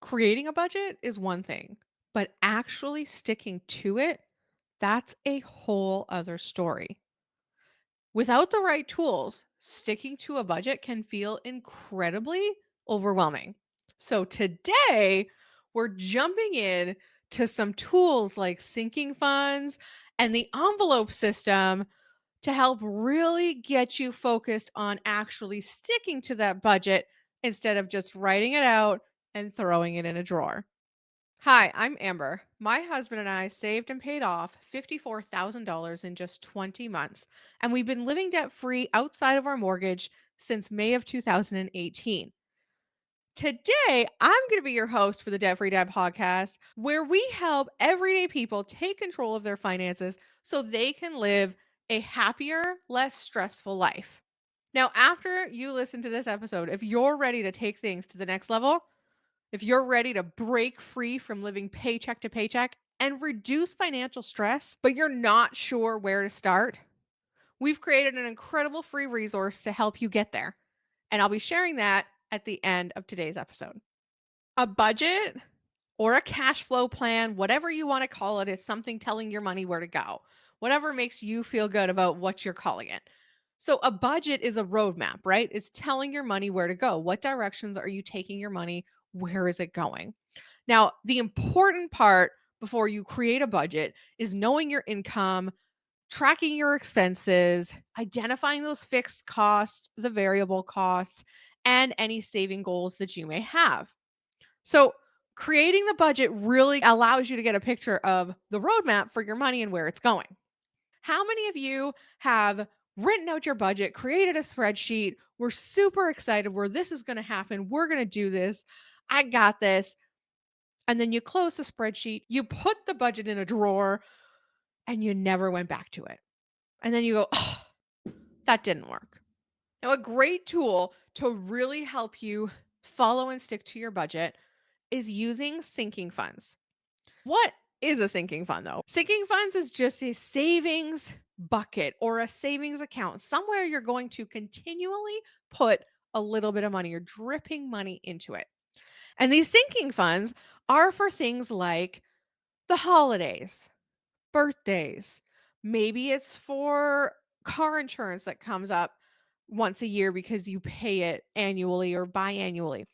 Creating a budget is one thing, but actually sticking to it, that's a whole other story. Without the right tools, sticking to a budget can feel incredibly overwhelming. So today, we're jumping in to some tools like sinking funds and the envelope system to help really get you focused on actually sticking to that budget instead of just writing it out and throwing it in a drawer. Hi, I'm Amber. My husband and I saved and paid off $54,000 in just 20 months, and we've been living debt free outside of our mortgage since May of 2018. Today, I'm going to be your host for the Debt Free Deb podcast, where we help everyday people take control of their finances so they can live a happier, less stressful life. Now, after you listen to this episode, if you're ready to take things to the next level, if you're ready to break free from living paycheck to paycheck and reduce financial stress, but you're not sure where to start, we've created an incredible free resource to help you get there. And I'll be sharing that at the end of today's episode. A budget or a cash flow plan, whatever you want to call it, is something telling your money where to go, whatever makes you feel good about what you're calling it. So, a budget is a roadmap, right? It's telling your money where to go. What directions are you taking your money? Where is it going? Now, the important part before you create a budget is knowing your income, tracking your expenses, identifying those fixed costs, the variable costs, and any saving goals that you may have. So, creating the budget really allows you to get a picture of the roadmap for your money and where it's going. How many of you have written out your budget, created a spreadsheet? We're super excited where this is going to happen. We're going to do this. I got this. And then you close the spreadsheet, you put the budget in a drawer, and you never went back to it. And then you go, oh, that didn't work. Now, a great tool to really help you follow and stick to your budget is using sinking funds. What is a sinking fund, though? Sinking funds is just a savings bucket or a savings account, somewhere you're going to continually put a little bit of money. You're dripping money into it. And these sinking funds are for things like the holidays, birthdays. Maybe it's for car insurance that comes up once a year because you pay it annually or biannually.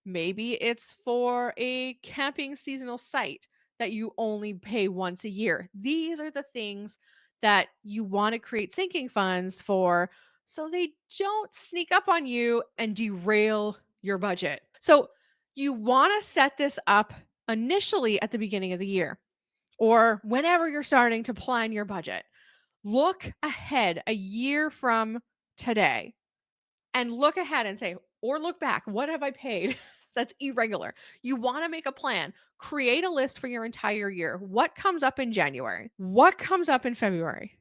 Maybe it's for a camping seasonal site that you only pay once a year. These are the things that you want to create sinking funds for so they don't sneak up on you and derail your budget. So you want to set this up initially at the beginning of the year or whenever you're starting to plan your budget. Look ahead a year from today and look ahead and say, or look back, what have I paid that's irregular? You want to make a plan. Create a list for your entire year. What comes up in January? What comes up in February,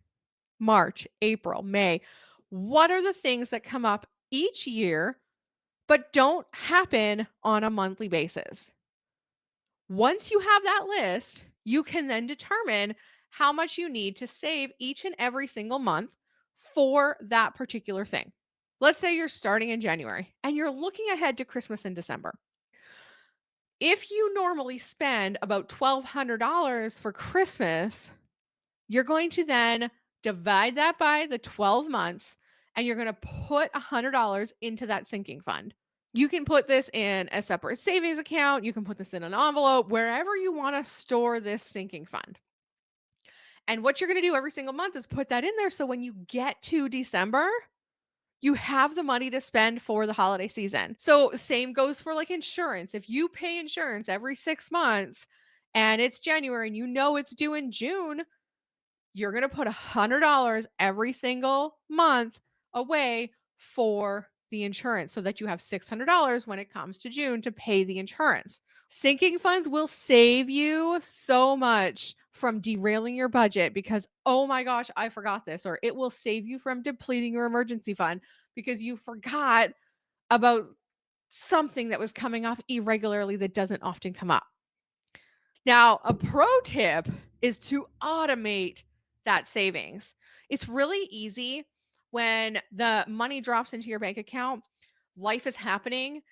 March, April, May? What are the things that come up each year but don't happen on a monthly basis? Once you have that list, you can then determine how much you need to save each and every single month for that particular thing. Let's say you're starting in January and you're looking ahead to Christmas in December. If you normally spend about $1,200 for Christmas, you're going to then divide that by the 12 months and you're going to put $100 into that sinking fund. You can put this in a separate savings account. You can put this in an envelope, wherever you want to store this sinking fund. And what you're going to do every single month is put that in there. So when you get to December, you have the money to spend for the holiday season. So same goes for like insurance. If you pay insurance every 6 months and it's January and you know it's due in June, you're going to put $100 every single month away for the insurance so that you have $600 when it comes to June to pay the insurance. Sinking funds will save you so much from derailing your budget because, oh my gosh, I forgot this, or it will save you from depleting your emergency fund because you forgot about something that was coming up irregularly that doesn't often come up. Now, a pro tip is to automate that savings. It's really easy when the money drops into your bank account, life is happening,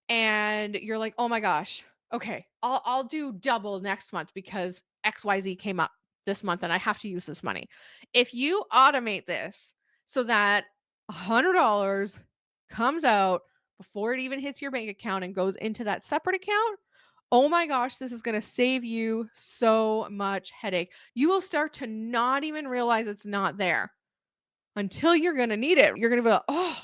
and you're like, oh my gosh, okay, I'll do double next month because XYZ came up this month and I have to use this money. If you automate this so that $100 comes out before it even hits your bank account and goes into that separate account, oh my gosh, this is going to save you so much headache. You will start to not even realize it's not there until you're gonna need it. You're gonna be like, "Oh,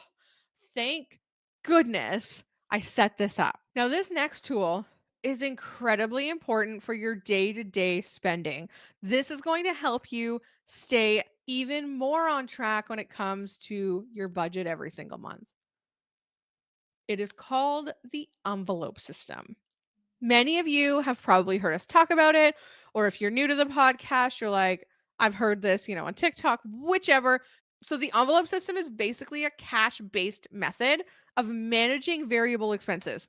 thank goodness I set this up." Now, this next tool is incredibly important for your day-to-day spending. This is going to help you stay even more on track when it comes to your budget every single month. It is called the envelope system. Many of you have probably heard us talk about it, or if you're new to the podcast, you're like, I've heard this, on TikTok, whichever. So, the envelope system is basically a cash based method of managing variable expenses.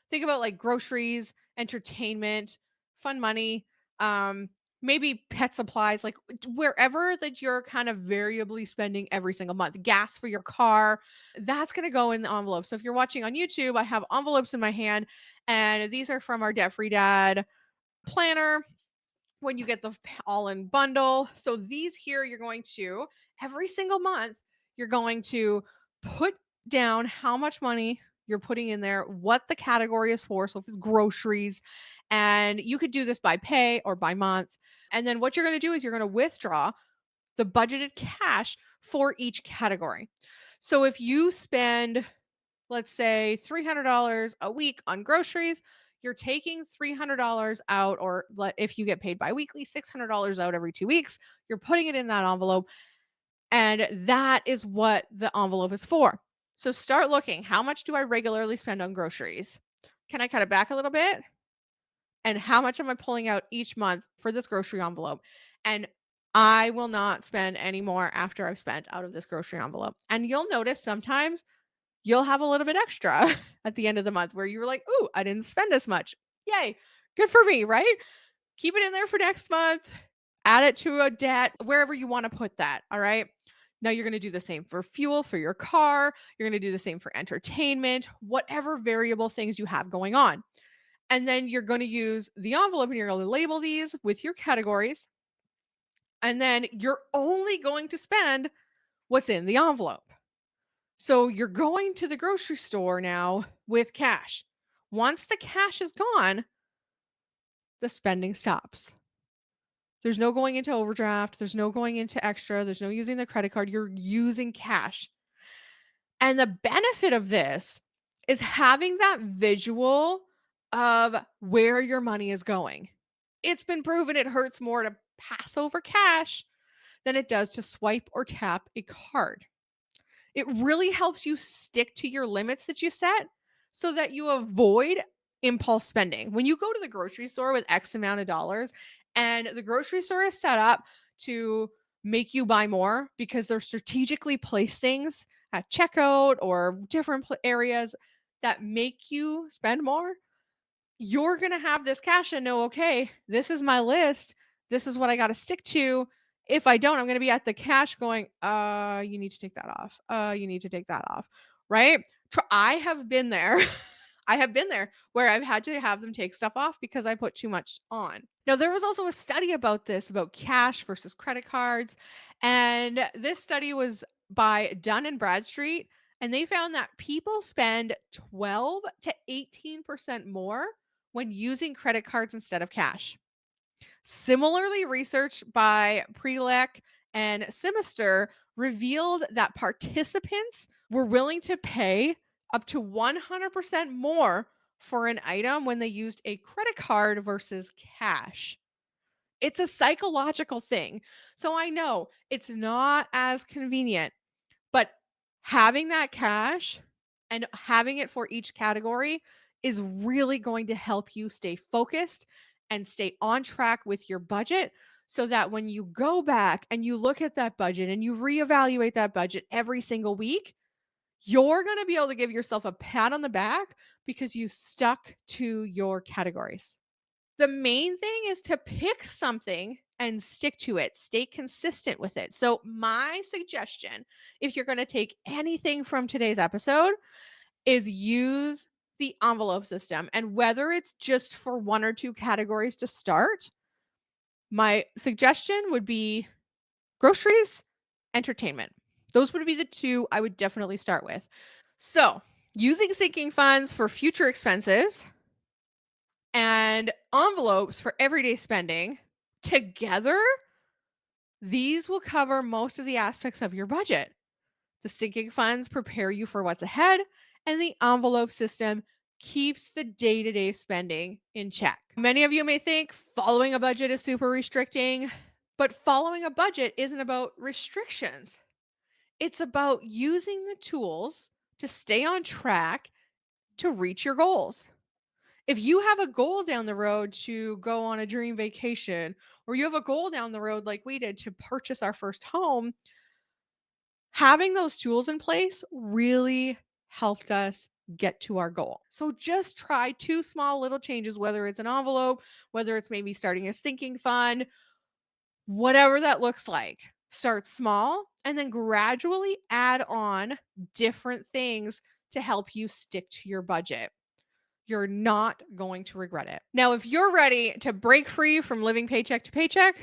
Think about like groceries, entertainment, fun money, um, maybe pet supplies, like wherever that you're kind of variably spending every single month. Gas for your car, that's going to go in the envelope. So if you're watching on YouTube, I have envelopes in my hand, and these are from our Debt Free Dad planner when you get the all in bundle. So these here, you're going to every single month, you're going to put down how much money you're putting in there, what the category is for. So if it's groceries, and you could do this by pay or by month. And then what you're going to do is you're going to withdraw the budgeted cash for each category. So if you spend, let's say, $300 a week on groceries, you're taking $300 out, or if you get paid biweekly, $600 out every 2 weeks. You're putting it in that envelope, and that is what the envelope is for. So start looking. How much do I regularly spend on groceries? Can I cut it back a little bit? And how much am I pulling out each month for this grocery envelope? And I will not spend any more after I've spent out of this grocery envelope. And you'll notice sometimes you'll have a little bit extra at the end of the month where you were like, "Ooh, I didn't spend as much. Yay. Good for me," right? Keep it in there for next month. Add it to a debt, wherever you want to put that, all right? Now you're going to do the same for fuel for your car. You're going to do the same for entertainment, whatever variable things you have going on. And then you're going to use the envelope and you're going to label these with your categories. And then you're only going to spend what's in the envelope. So you're going to the grocery store now with cash. Once the cash is gone, the spending stops. There's no going into overdraft. There's no going into extra. There's no using the credit card. You're using cash. And the benefit of this is having that visual of where your money is going. It's been proven it hurts more to pass over cash than it does to swipe or tap a card. It really helps you stick to your limits that you set so that you avoid impulse spending. When you go to the grocery store with X amount of dollars and the grocery store is set up to make you buy more because they're strategically placed things at checkout or different areas that make you spend more, you're going to have this cash and know, okay, this is my list. This is what I got to stick to. If I don't, I'm going to be at the cash going, you need to take that off. You need to take that off. Right. I have been there. I have been there where I've had to have them take stuff off because I put too much on. Now, there was also a study about this, about cash versus credit cards. And this study was by Dun and Bradstreet. And they found that people spend 12 to 18% more when using credit cards instead of cash. Similarly, research by Prelec and Simister revealed that participants were willing to pay up to 100% more for an item when they used a credit card versus cash. It's a psychological thing. So I know it's not as convenient, but having that cash and having it for each category is really going to help you stay focused and stay on track with your budget so that when you go back and you look at that budget and you reevaluate that budget every single week, you're going to be able to give yourself a pat on the back because you stuck to your categories. The main thing is to pick something and stick to it, stay consistent with it. So, my suggestion, if you're going to take anything from today's episode, is use the envelope system. And whether it's just for one or two categories to start, my suggestion would be groceries, entertainment. Those would be the two I would definitely start with. So, using sinking funds for future expenses and envelopes for everyday spending together, these will cover most of the aspects of your budget. The sinking funds prepare you for what's ahead, and the envelope system keeps the day to day spending in check. Many of you may think following a budget is super restricting, but following a budget isn't about restrictions. It's about using the tools to stay on track to reach your goals. If you have a goal down the road to go on a dream vacation, or you have a goal down the road like we did to purchase our first home, having those tools in place really helped us get to our goal. So just try two small little changes, whether it's an envelope, whether it's maybe starting a sinking fund, whatever that looks like. Start small and then gradually add on different things to help you stick to your budget. You're not going to regret it. Now, if you're ready to break free from living paycheck to paycheck,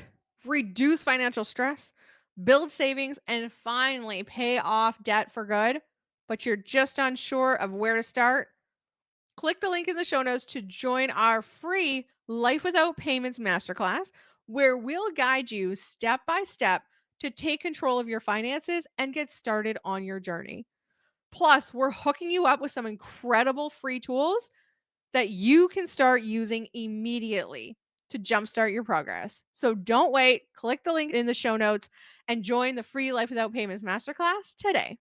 reduce financial stress, build savings, and finally pay off debt for good, but you're just unsure of where to start, click the link in the show notes to join our free Life Without Payments masterclass, where we'll guide you step by step to take control of your finances and get started on your journey. Plus, we're hooking you up with some incredible free tools that you can start using immediately to jumpstart your progress. So don't wait, click the link in the show notes and join the free Life Without Payments masterclass today.